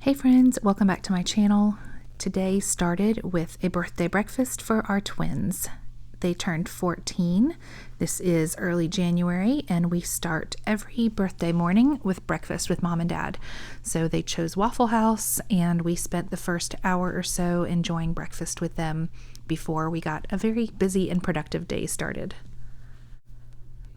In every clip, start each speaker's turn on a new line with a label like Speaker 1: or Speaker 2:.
Speaker 1: Hey friends, welcome back to my channel. Today started with a birthday breakfast for our twins. They turned 14. This is early January and we start every birthday morning with breakfast with mom and dad. So they chose Waffle House and we spent the first hour or so enjoying breakfast with them before we got a very busy and productive day started.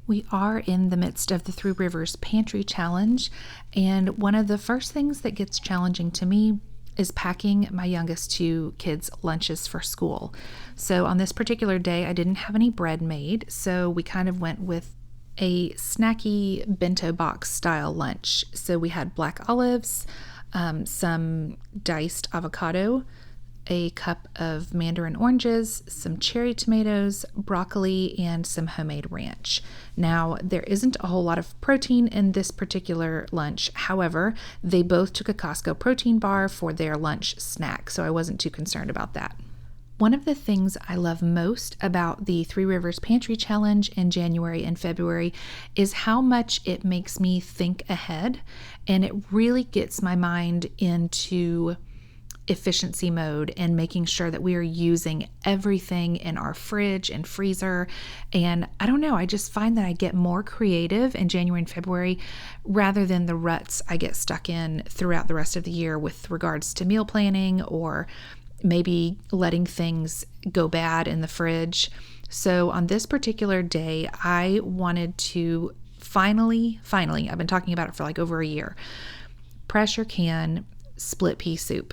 Speaker 1: We are in the midst of the Three Rivers Pantry Challenge, and one of the first things that gets challenging to me is packing my youngest two kids' lunches for school. So on this particular day, I didn't have any bread made, so we kind of went with a snacky bento box style lunch. So we had black olives, some diced avocado, a cup of mandarin oranges, some cherry tomatoes, broccoli, and some homemade ranch. Now, there isn't a whole lot of protein in this particular lunch. However, they both took a Costco protein bar for their lunch snack, so I wasn't too concerned about that. One of the things I love most about the Three Rivers Pantry Challenge in January and February is how much it makes me think ahead, and it really gets my mind into efficiency mode and making sure that we are using everything in our fridge and freezer. And I don't know, I just find that I get more creative in January and February rather than the ruts I get stuck in throughout the rest of the year with regards to meal planning or maybe letting things go bad in the fridge. So on this particular day, I wanted to finally, I've been talking about it for like over a year, pressure can split pea soup.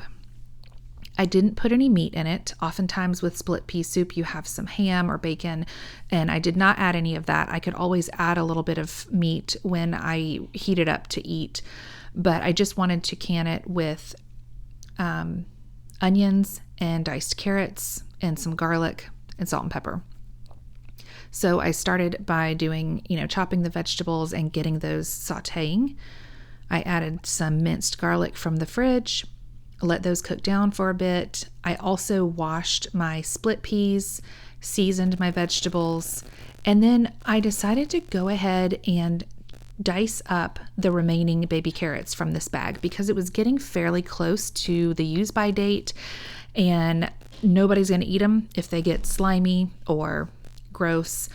Speaker 1: I didn't put any meat in it. Oftentimes with split pea soup, you have some ham or bacon, and I did not add any of that. I could always add a little bit of meat when I heat it up to eat, but I just wanted to can it with onions and diced carrots and some garlic and salt and pepper. So I started by doing, chopping the vegetables and getting those sauteing. I added some minced garlic from the fridge, let those cook down for a bit. I also washed my split peas, seasoned my vegetables, and then I decided to go ahead and dice up the remaining baby carrots from this bag because it was getting fairly close to the use by date and nobody's going to eat them if they get slimy or gross.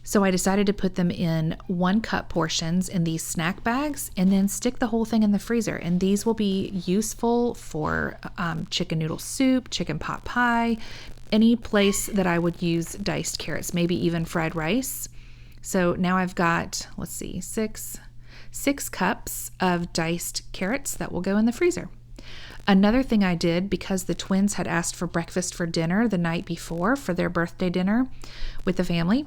Speaker 1: So I decided to put them in 1 cup portions in these snack bags and then stick the whole thing in the freezer. And these will be useful for chicken noodle soup, chicken pot pie, any place that I would use diced carrots, maybe even fried rice. So now I've got, 6 cups of diced carrots that will go in the freezer. Another thing I did, because the twins had asked for breakfast for dinner the night before for their birthday dinner with the family,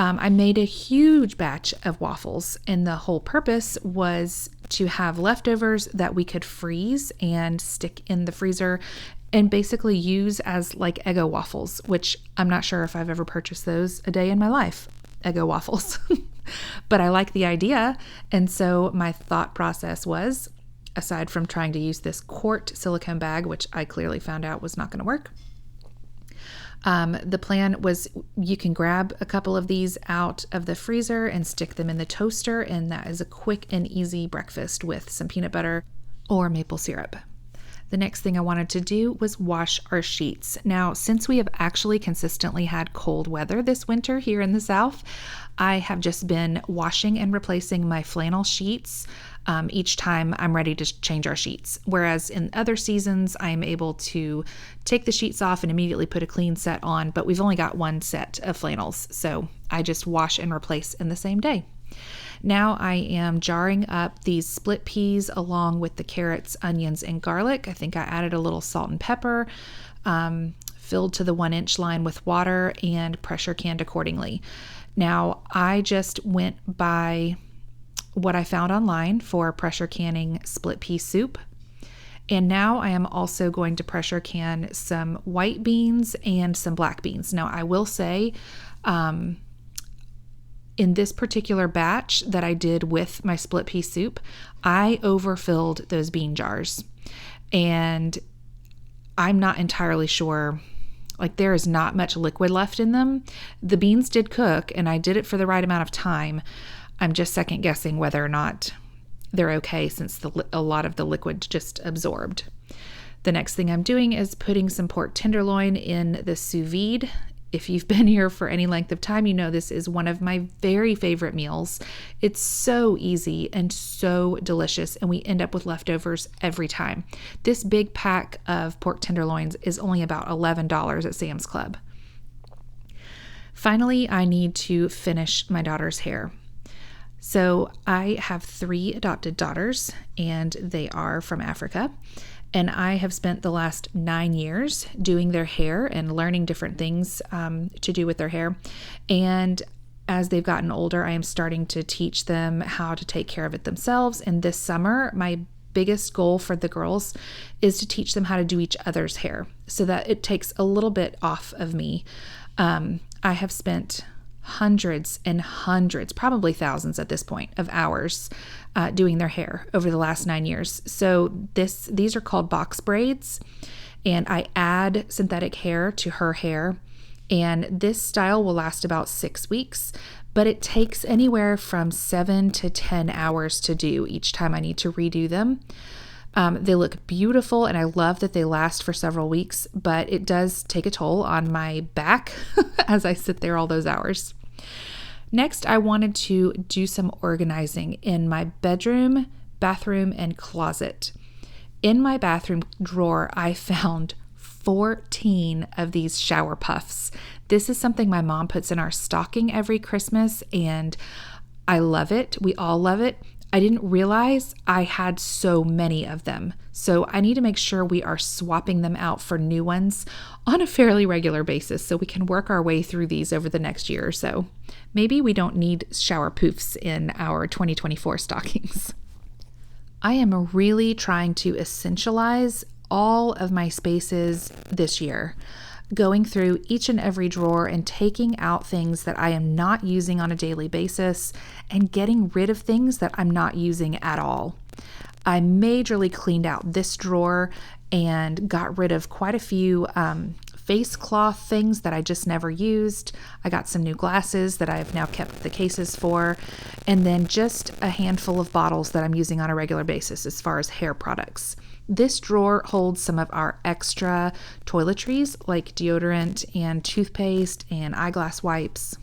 Speaker 1: I made a huge batch of waffles, and the whole purpose was to have leftovers that we could freeze and stick in the freezer and basically use as like Eggo waffles, which I'm not sure if I've ever purchased those a day in my life, Eggo waffles. But I like the idea, and so my thought process was, aside from trying to use this quart silicone bag, which I clearly found out was not going to work, the plan was you can grab a couple of these out of the freezer and stick them in the toaster, and that is a quick and easy breakfast with some peanut butter or maple syrup. The next thing I wanted to do was wash our sheets. Now, since we have actually consistently had cold weather this winter here in the South, I have just been washing and replacing my flannel sheets each time I'm ready to change our sheets. Whereas in other seasons, I'm able to take the sheets off and immediately put a clean set on, but we've only got 1 set of flannels, so I just wash and replace in the same day. Now I am jarring up these split peas along with the carrots, onions, and garlic. I think I added a little salt and pepper, filled to the 1-inch line with water, and pressure canned accordingly. Now I just went by what I found online for pressure canning split pea soup. And now I am also going to pressure can some white beans and some black beans. Now I will say, in this particular batch that I did with my split pea soup, I overfilled those bean jars. And I'm not entirely sure, there is not much liquid left in them. The beans did cook and I did it for the right amount of time. I'm just second guessing whether or not they're okay since a lot of the liquid just absorbed. The next thing I'm doing is putting some pork tenderloin in the sous vide. If you've been here for any length of time, you know this is one of my very favorite meals. It's so easy and so delicious, and we end up with leftovers every time. This big pack of pork tenderloins is only about $11 at Sam's Club. Finally, I need to finish my daughter's hair. So I have 3 adopted daughters, and they are from Africa. And I have spent the last 9 years doing their hair and learning different things to do with their hair. And as they've gotten older, I am starting to teach them how to take care of it themselves. And this summer, my biggest goal for the girls is to teach them how to do each other's hair so that it takes a little bit off of me. I have spent hundreds and hundreds, probably thousands at this point, of hours doing their hair over the last 9 years. So these are called box braids, and I add synthetic hair to her hair, and this style will last about 6 weeks, but it takes anywhere from 7 to 10 hours to do each time I need to redo them. They look beautiful, and I love that they last for several weeks, but it does take a toll on my back as I sit there all those hours. Next, I wanted to do some organizing in my bedroom, bathroom, and closet. In my bathroom drawer, I found 14 of these shower puffs. This is something my mom puts in our stocking every Christmas, and I love it. We all love it. I didn't realize I had so many of them. So I need to make sure we are swapping them out for new ones on a fairly regular basis so we can work our way through these over the next year or so. Maybe we don't need shower poofs in our 2024 stockings. I am really trying to essentialize all of my spaces this year, going through each and every drawer and taking out things that I am not using on a daily basis and getting rid of things that I'm not using at all. I majorly cleaned out this drawer and got rid of quite a few face cloth things that I just never used. I got some new glasses that I have now kept the cases for, and then just a handful of bottles that I'm using on a regular basis as far as hair products. This drawer holds some of our extra toiletries like deodorant and toothpaste and eyeglass wipes.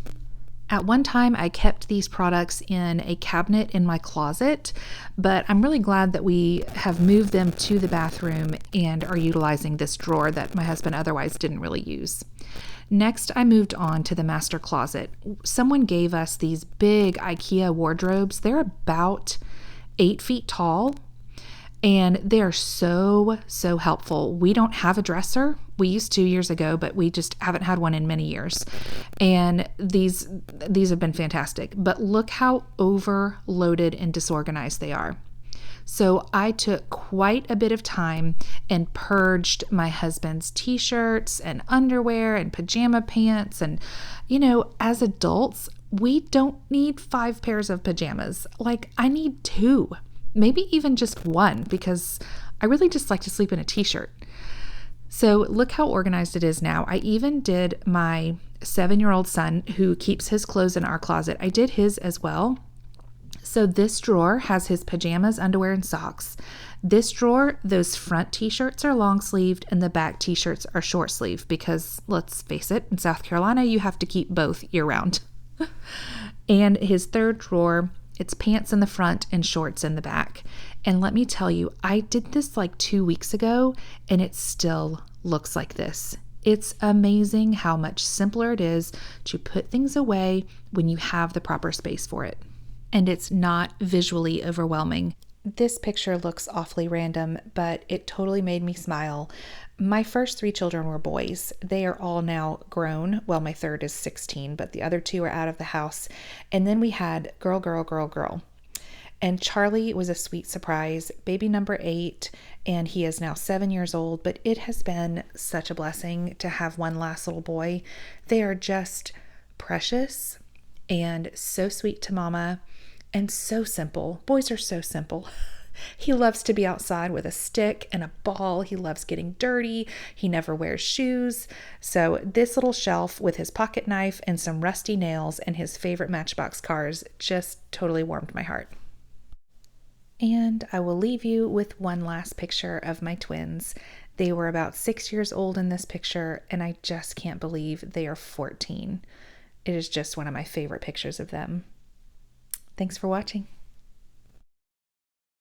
Speaker 1: At one time, I kept these products in a cabinet in my closet, but I'm really glad that we have moved them to the bathroom and are utilizing this drawer that my husband otherwise didn't really use. Next, I moved on to the master closet. Someone gave us these big IKEA wardrobes. They're about 8 feet tall, and they are so helpful. We don't have a dresser. We used to years ago, but we just haven't had one in many years. And these have been fantastic. But look how overloaded and disorganized they are. So I took quite a bit of time and purged my husband's t-shirts and underwear and pajama pants. And, as adults, we don't need 5 pairs of pajamas. Like, I need 2. Maybe even just 1, because I really just like to sleep in a t-shirt. So look how organized it is now. I even did my 7-year-old son, who keeps his clothes in our closet. I did his as well. So this drawer has his pajamas, underwear, and socks. This drawer, those front t-shirts are long sleeved and the back t-shirts are short sleeved because, let's face it, in South Carolina, you have to keep both year round. And his third drawer, it's pants in the front and shorts in the back. And let me tell you, I did this like 2 weeks ago and it still looks like this. It's amazing how much simpler it is to put things away when you have the proper space for it. And it's not visually overwhelming. This picture looks awfully random, but it totally made me smile. My first 3 children were boys. They are all now grown. Well, my third is 16, but the other 2 are out of the house. And then we had girl, girl, girl, girl. And Charlie was a sweet surprise, baby number 8, and he is now 7 years old, but it has been such a blessing to have one last little boy. They are just precious and so sweet to mama and so simple. Boys are so simple. He loves to be outside with a stick and a ball. He loves getting dirty. He never wears shoes. So this little shelf with his pocket knife and some rusty nails and his favorite Matchbox cars just totally warmed my heart. And I will leave you with one last picture of my twins. They were about 6 years old in this picture, and I just can't believe they are 14. It is just one of my favorite pictures of them. Thanks for watching.